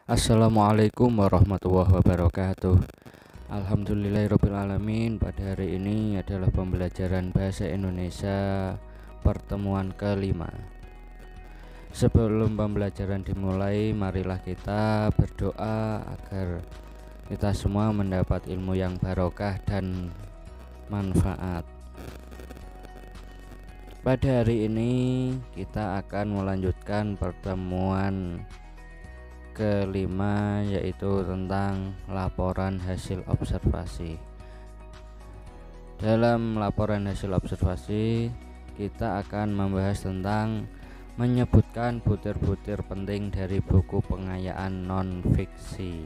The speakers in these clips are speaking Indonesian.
Assalamualaikum warahmatullahi wabarakatuh. Alhamdulillahirrabbilalamin. Pada hari ini adalah pembelajaran bahasa Indonesia pertemuan kelima. Sebelum pembelajaran dimulai, marilah kita berdoa agar kita semua mendapat ilmu yang barokah dan manfaat. Pada hari ini kita akan melanjutkan pertemuan kelima, yaitu tentang laporan hasil observasi. Dalam laporan hasil observasi kita akan membahas tentang menyebutkan butir-butir penting dari buku pengayaan non-fiksi.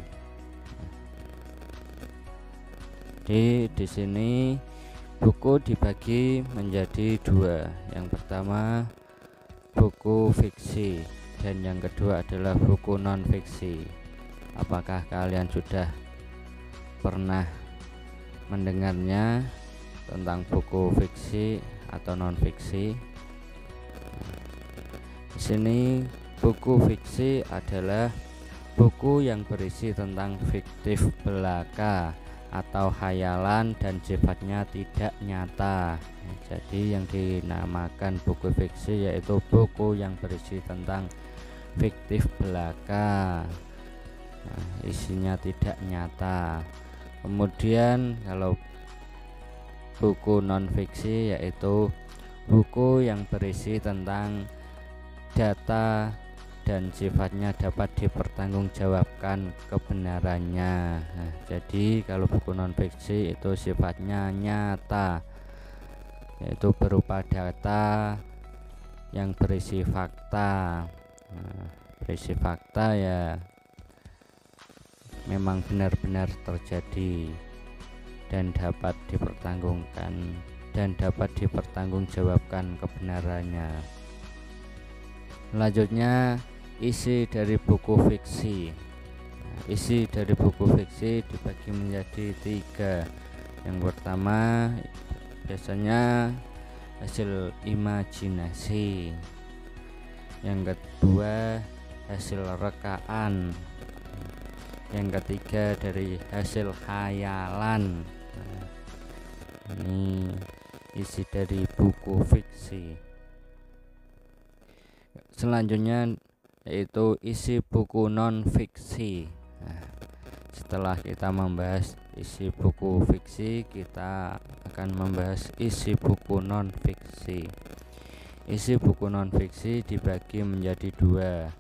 Di sini buku dibagi menjadi dua. Yang pertama buku fiksi dan yang kedua adalah buku non-fiksi. Apakah kalian sudah pernah mendengarnya tentang buku fiksi atau non-fiksi? Di sini buku fiksi adalah buku yang berisi tentang fiktif belaka atau khayalan dan sifatnya tidak nyata. Jadi yang dinamakan buku fiksi yaitu buku yang berisi tentang fiktif belaka, isinya tidak nyata. Kemudian kalau buku non fiksi yaitu buku yang berisi tentang data dan sifatnya dapat dipertanggungjawabkan kebenarannya. Jadi kalau buku non fiksi itu sifatnya nyata, yaitu berupa data yang berisi fakta. Berisi fakta ya memang benar-benar terjadi dan dapat dipertanggungjawabkan kebenarannya. Selanjutnya isi dari buku fiksi. Isi dari buku fiksi dibagi menjadi tiga. Yang pertama biasanya hasil imajinasi, yang kedua hasil rekaan, yang ketiga dari hasil khayalan. Ini isi dari buku fiksi. Selanjutnya yaitu isi buku non fiksi. Setelah kita membahas isi buku fiksi, kita akan membahas isi buku non fiksi. Isi buku non fiksi dibagi menjadi dua.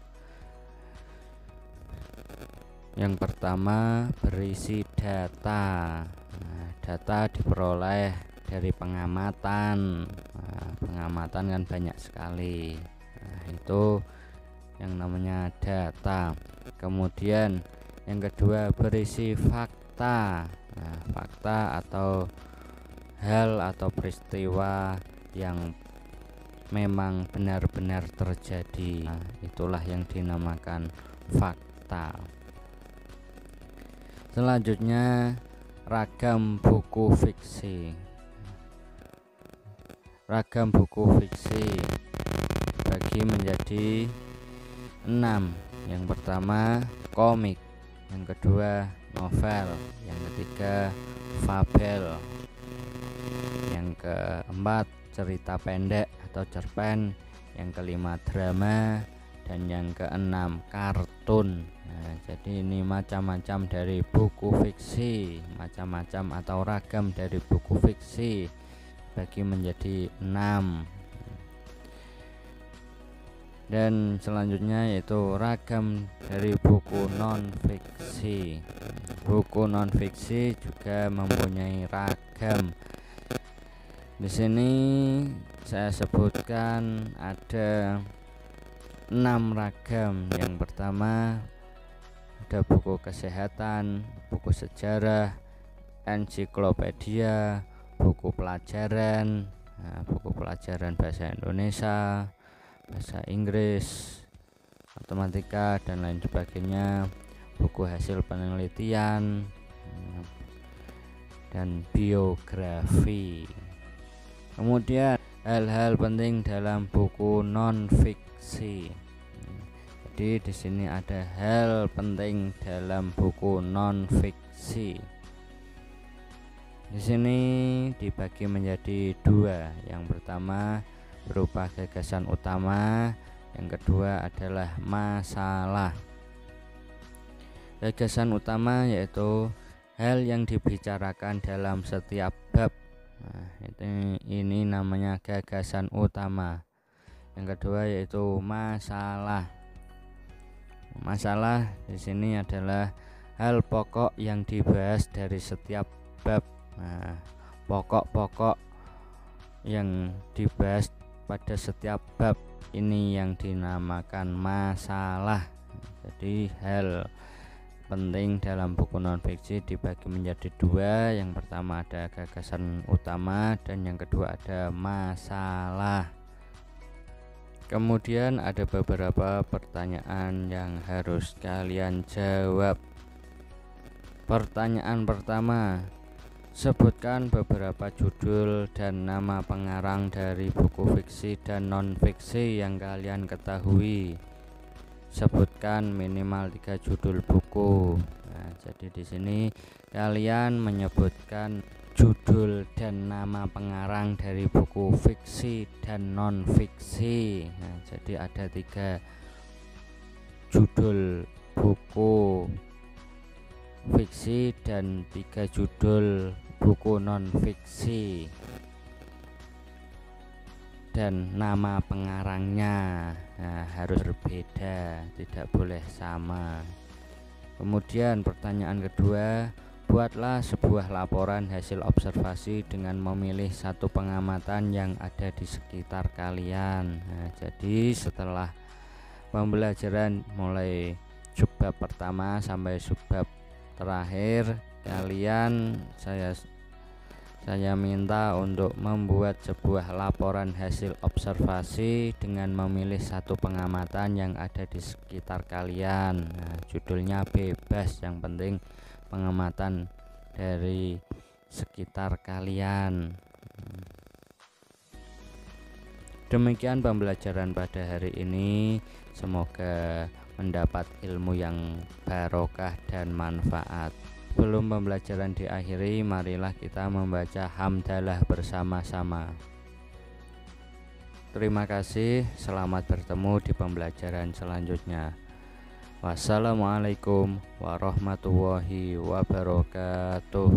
Yang pertama berisi data. Data diperoleh dari pengamatan. Pengamatan kan banyak sekali. Itu yang namanya data. Kemudian yang kedua berisi fakta. Fakta atau hal atau peristiwa yang memang benar-benar terjadi. Itulah yang dinamakan fakta. Selanjutnya ragam buku fiksi. Ragam buku fiksi bagi menjadi 6. Yang pertama komik, yang kedua novel, yang ketiga fabel, yang keempat cerita pendek atau cerpen, yang kelima drama, dan yang keenam kartun. Jadi ini macam-macam dari buku fiksi, macam-macam atau ragam dari buku fiksi bagi menjadi 6. Dan selanjutnya yaitu ragam dari buku non fiksi. Buku non fiksi juga mempunyai ragam. Di sini saya sebutkan ada 6 ragam. Yang pertama ada buku kesehatan, buku sejarah, ensiklopedia, buku pelajaran, buku pelajaran bahasa Indonesia, bahasa Inggris, matematika dan lain sebagainya, buku hasil penelitian, dan biografi. Kemudian hal-hal penting dalam buku non fiksi. Jadi di sini ada hal penting dalam buku non fiksi. Di sini dibagi menjadi dua. Yang pertama berupa gagasan utama, yang kedua adalah masalah. Gagasan utama yaitu hal yang dibicarakan dalam setiap bab. Nah, ini namanya gagasan utama. Yang kedua yaitu masalah. Masalah di sini adalah hal pokok yang dibahas dari setiap bab. Nah, pokok-pokok yang dibahas pada setiap bab ini yang dinamakan masalah. Jadi hal penting dalam buku non fiksi dibagi menjadi dua. Yang pertama ada gagasan utama dan yang kedua ada masalah. Kemudian ada beberapa pertanyaan yang harus kalian jawab. Pertanyaan pertama, sebutkan beberapa judul dan nama pengarang dari buku fiksi dan non fiksi yang kalian ketahui. Sebutkan minimal 3 judul buku. Nah, jadi di sini kalian menyebutkan judul dan nama pengarang dari buku fiksi dan non fiksi. Nah, jadi ada 3 judul buku fiksi dan 3 judul buku non fiksi dan nama pengarangnya harus berbeda, tidak boleh sama. Kemudian pertanyaan kedua, buatlah sebuah laporan hasil observasi dengan memilih satu pengamatan yang ada di sekitar kalian. Nah, jadi setelah pembelajaran mulai subbab pertama sampai subbab terakhir, kalian saya minta untuk membuat sebuah laporan hasil observasi dengan memilih satu pengamatan yang ada di sekitar kalian. Nah, judulnya bebas, yang penting pengamatan dari sekitar kalian. Demikian pembelajaran pada hari ini. Semoga mendapat ilmu yang barokah dan manfaat. Sebelum pembelajaran diakhiri, marilah kita membaca hamdalah bersama-sama. Terima kasih, selamat bertemu di pembelajaran selanjutnya. Wassalamualaikum warahmatullahi wabarakatuh.